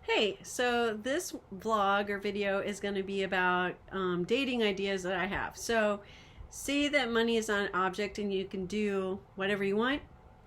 Hey, so this vlog or video is going to be about dating ideas that I have. So, see that money is not an object and you can do whatever you want.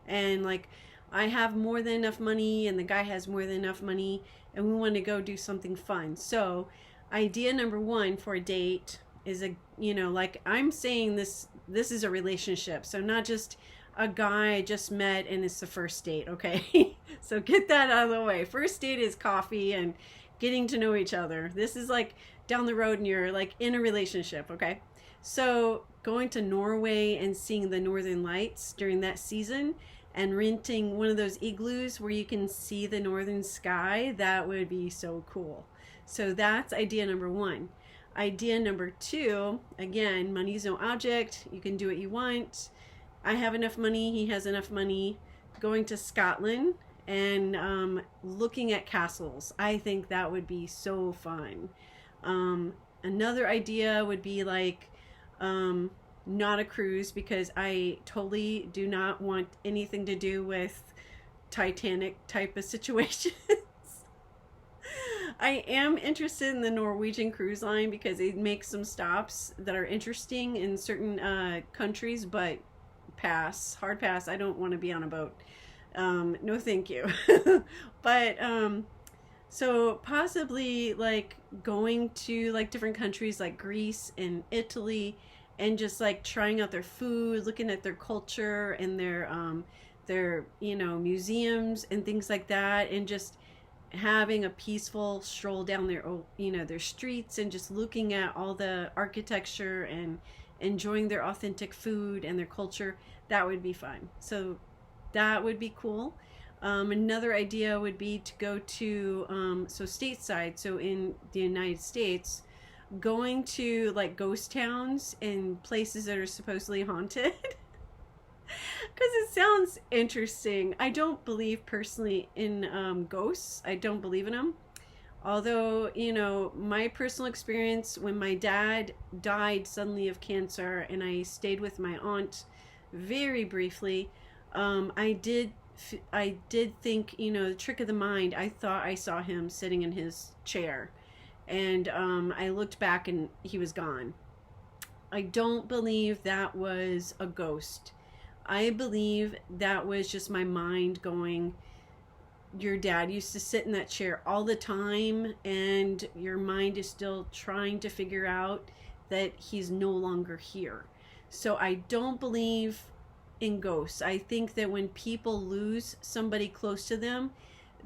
And like, I have more than enough money, and the guy has more than enough money, and we want to go do something fun. So, idea number one for a date is like I'm saying this is a relationship. So, not just a guy I just met and it's the first date, okay? So get that out of the way. First date is coffee and getting to know each other. This is like down the road and you're like in a relationship, okay? So going to Norway and seeing the northern lights during that season and renting one of those igloos where you can see the northern sky, that would be so cool. So that's idea number one. Idea number two, again, money's no object. You can do what you want. I have enough money, he has enough money. Going to Scotland and looking at castles. I think that would be so fun. Another idea would be like not a cruise, because I totally do not want anything to do with Titanic type of situations. I am interested in the Norwegian cruise line because it makes some stops that are interesting in certain countries, but hard pass. I don't want to be on a boat. No, thank you. But so possibly like going to like different countries like Greece and Italy, and just like trying out their food, looking at their culture and their museums and things like that, and just having a peaceful stroll down their streets and just looking at all the architecture and enjoying their authentic food and their culture. That would be fun. So that would be cool. Another idea would be to go to stateside, so in the United States, going to like ghost towns and places that are supposedly haunted. Because it sounds interesting. I don't believe personally in ghosts. I don't believe in them. Although, my personal experience, when my dad died suddenly of cancer and I stayed with my aunt very briefly, I did think, the trick of the mind. I thought I saw him sitting in his chair, and I looked back and he was gone. I don't believe that was a ghost. I believe that was just my mind going, your dad used to sit in that chair all the time, and your mind is still trying to figure out that he's no longer here. So I don't believe in ghosts. I think that when people lose somebody close to them,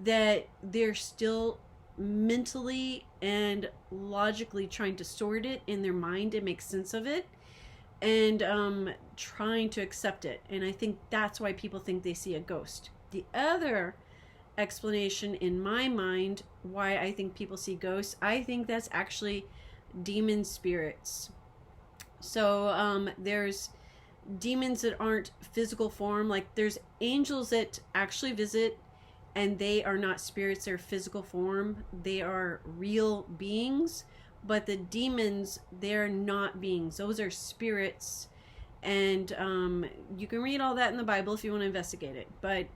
that they're still mentally and logically trying to sort it in their mind and make sense of it, and trying to accept it. And I think that's why people think they see a ghost. The other explanation in my mind why I think people see ghosts, I think that's actually demon spirits. So there's demons that aren't physical form. Like there's angels that actually visit, and they are not spirits, they're physical form. They are real beings. But the demons, they're not beings. Those are spirits. And you can read all that in the Bible if you want to investigate it. But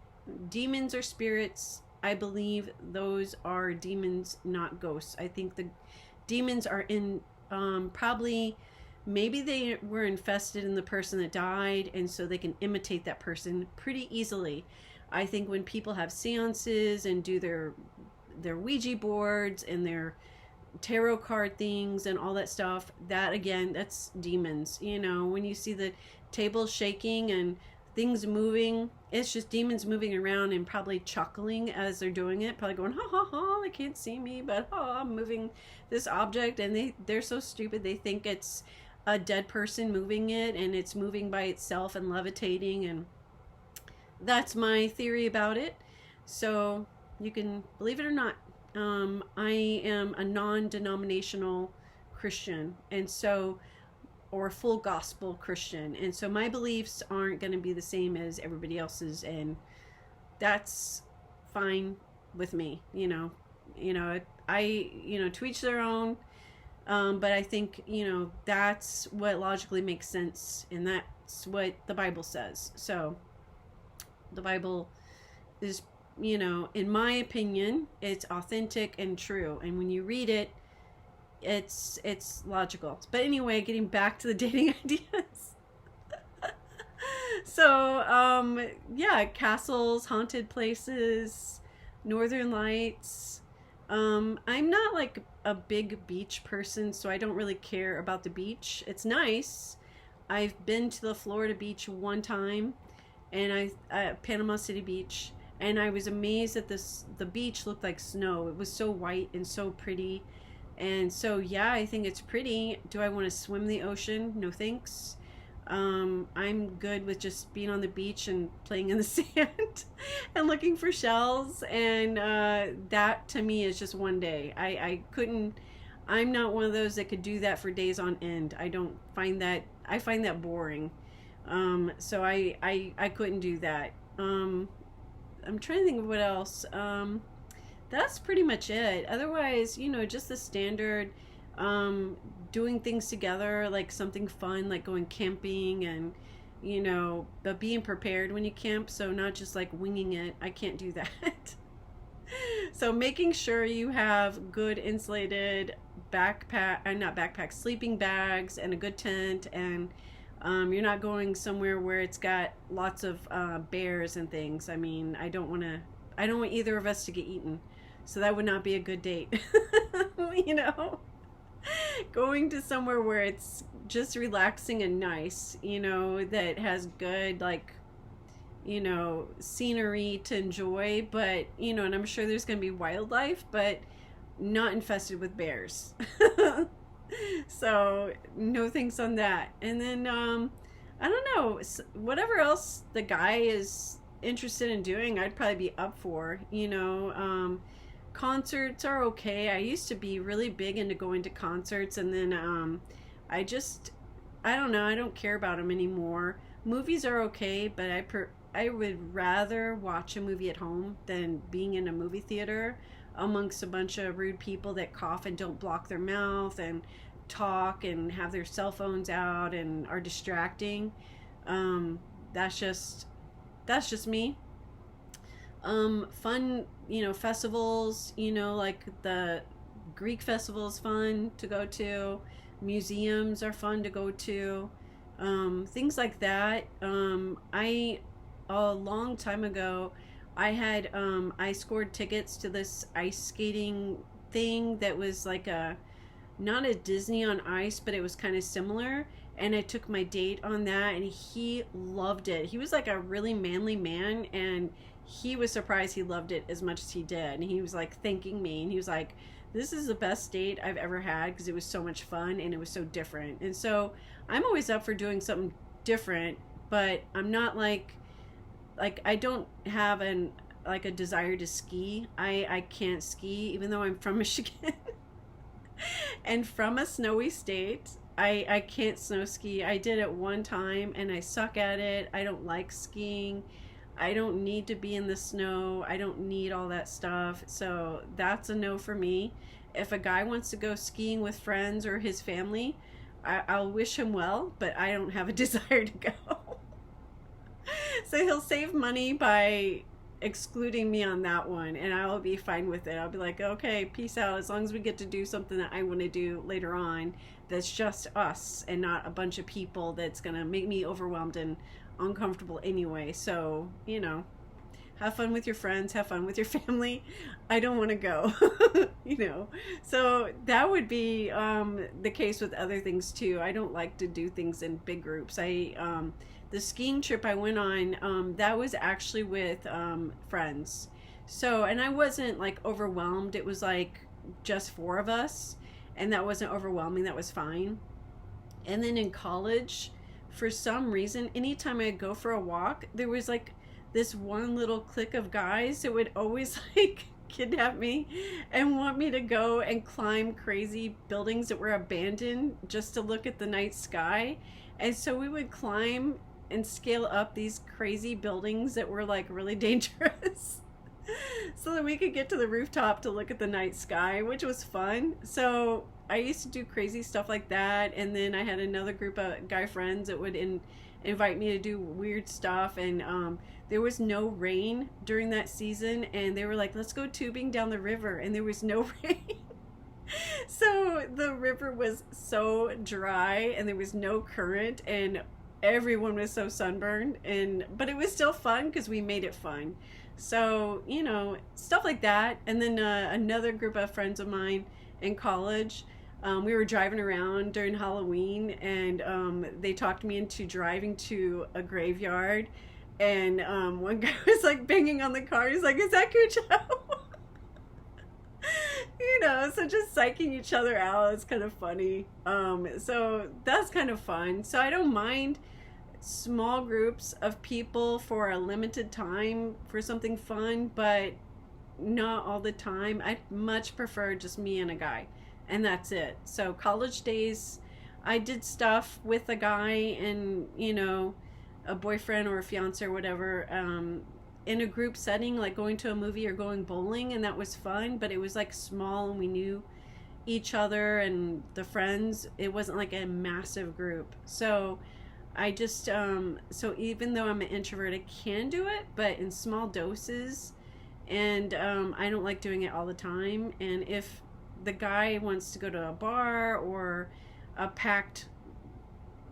demons are spirits. I believe those are demons, not ghosts. I think the demons are in probably, maybe they were infested in the person that died, and so they can imitate that person pretty easily. I think when people have seances and do their Ouija boards and their tarot card things and all that stuff, that again, that's demons. When you see the table shaking and things moving, it's just demons moving around and probably chuckling as they're doing it, probably going, ha ha ha, they can't see me, but I'm moving this object. And they're so stupid, they think it's a dead person moving it, and it's moving by itself and levitating. And that's my theory about it. So you can believe it or not. I am a non-denominational Christian, and so, or full gospel Christian, and so my beliefs aren't going to be the same as everybody else's, and that's fine with me. To each their own. But I think that's what logically makes sense, and that's what the Bible says. So the Bible is you know, in my opinion, it's authentic and true. And when you read it, it's logical. But anyway, getting back to the dating ideas. So, yeah, castles, haunted places, northern lights. I'm not like a big beach person, so I don't really care about the beach. It's nice. I've been to the Florida beach one time, and Panama City Beach, and I was amazed that the beach looked like snow. It was so white and so pretty. And so, yeah, I think it's pretty. Do I want to swim the ocean? No thanks. I'm good with just being on the beach and playing in the sand and looking for shells. And that to me is just one day. I couldn't, I'm not one of those that could do that for days on end. I find that boring. So I couldn't do that. I'm trying to think of what else. That's pretty much it. Otherwise, you know, just the standard, doing things together, like something fun, like going camping, and, you know, but being prepared when you camp. So not just like winging it. I can't do that. So making sure you have good insulated sleeping bags and a good tent, and you're not going somewhere where it's got lots of bears and things. I mean, I don't want either of us to get eaten. So that would not be a good date. You know, going to somewhere where it's just relaxing and nice, you know, that has good, like, you know, scenery to enjoy, but, you know, and I'm sure there's going to be wildlife, but not infested with bears. So no thanks on that. And then, I don't know, whatever else the guy is interested in doing, I'd probably be up for, you know. Concerts are okay. I used to be really big into going to concerts, and then I don't know, I don't care about them anymore. Movies are okay, but I would rather watch a movie at home than being in a movie theater amongst a bunch of rude people that cough and don't block their mouth and talk and have their cell phones out and are distracting. That's just me. Fun, you know, festivals, you know, like the Greek festival is fun to go to. Museums are fun to go to. Things like that. A long time ago, I scored tickets to this ice skating thing that was like not a Disney on Ice, but it was kind of similar. And I took my date on that, and he loved it. He was like a really manly man, and he was surprised he loved it as much as he did. And he was like thanking me, and he was like, this is the best date I've ever had because it was so much fun and it was so different. And so I'm always up for doing something different, but I'm not like I don't have a desire to ski. I can't ski, even though I'm from Michigan and from a snowy state. I can't snow ski. I did it one time and I suck at it. I don't like skiing. I don't need to be in the snow. I don't need all that stuff. So that's a no for me. If a guy wants to go skiing with friends or his family, I'll wish him well, but I don't have a desire to go. So he'll save money by excluding me on that one, and I'll be fine with it. I'll be like, okay, peace out, as long as we get to do something that I want to do later on that's just us and not a bunch of people that's gonna make me overwhelmed and uncomfortable anyway. So, you know, have fun with your friends, have fun with your family. I don't want to go. You know, so that would be the case with other things too. I don't like to do things in big groups. The skiing trip I went on, that was actually with friends. So, and I wasn't like overwhelmed. It was like just 4 of us, and that wasn't overwhelming. That was fine. And then in college, for some reason, anytime I'd go for a walk, there was like this one little clique of guys that would always like kidnap me and want me to go and climb crazy buildings that were abandoned just to look at the night sky. And so we would climb and scale up these crazy buildings that were like really dangerous so that we could get to the rooftop to look at the night sky, which was fun. So I used to do crazy stuff like that. And then I had another group of guy friends that would invite me to do weird stuff. And there was no rain during that season, and they were like, let's go tubing down the river, and there was no rain. So the river was so dry and there was no current, and everyone was so sunburned, and but it was still fun because we made it fun. So, stuff like that. And then another group of friends of mine in college, we were driving around during Halloween, and they talked me into driving to a graveyard. And one guy was like banging on the car. He's like, "Is that Cujo?" So just psyching each other out is kind of funny. So that's kind of fun. So I don't mind small groups of people for a limited time for something fun, but not all the time. I much prefer just me and a guy, and that's it. So college days, I did stuff with a guy and, a boyfriend or a fiance or whatever, in a group setting, like going to a movie or going bowling, and that was fun, but it was like small and we knew each other and the friends. It wasn't like a massive group. So I just so even though I'm an introvert, I can do it, but in small doses. And I don't like doing it all the time. And if the guy wants to go to a bar or a packed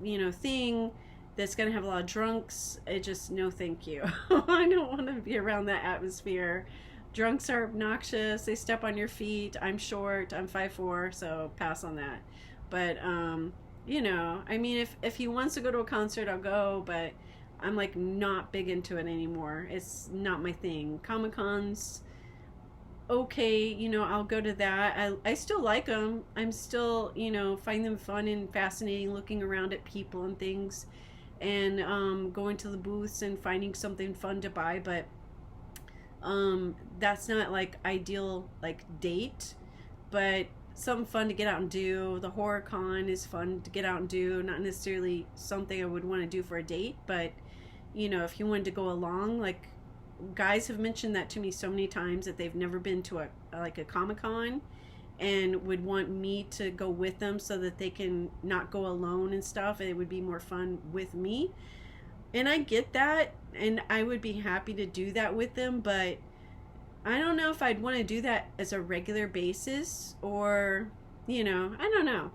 thing that's gonna have a lot of drunks, it just, no thank you. I don't want to be around that atmosphere. Drunks are obnoxious, they step on your feet. I'm short, I'm 5'4", so pass on that. But I mean, if he wants to go to a concert, I'll go, but I'm like not big into it anymore. It's not my thing. Comic-Cons, okay, I'll go to that. I still like them. I'm still, find them fun and fascinating, looking around at people and things, and going to the booths and finding something fun to buy. But that's not like ideal like date, but something fun to get out and do. The horror con is fun to get out and do, not necessarily something I would want to do for a date, but if you wanted to go along, like guys have mentioned that to me so many times that they've never been to a Comic-Con and would want me to go with them so that they can not go alone and stuff, and it would be more fun with me. And I get that, and I would be happy to do that with them, but I don't know if I'd want to do that as a regular basis, or I don't know.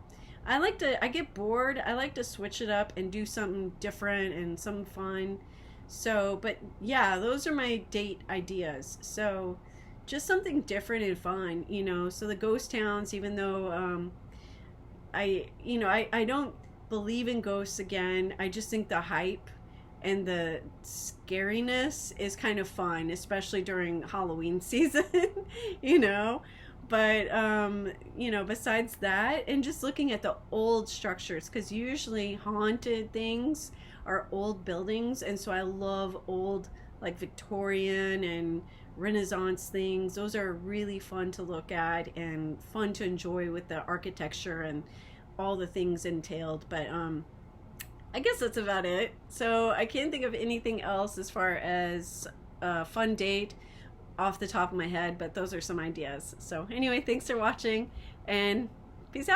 I get bored. I like to switch it up and do something different and something fun. So, but yeah, those are my date ideas. So just something different and fun, so the ghost towns, even though I don't believe in ghosts again. I just think the hype and the scariness is kind of fun, especially during Halloween season, but besides that, and just looking at the old structures, because usually haunted things are old buildings, and so I love old like Victorian and Renaissance things. Those are really fun to look at and fun to enjoy with the architecture and all the things entailed. But I guess that's about it. So I can't think of anything else as far as a fun date off the top of my head, but those are some ideas. So anyway, thanks for watching, and peace out.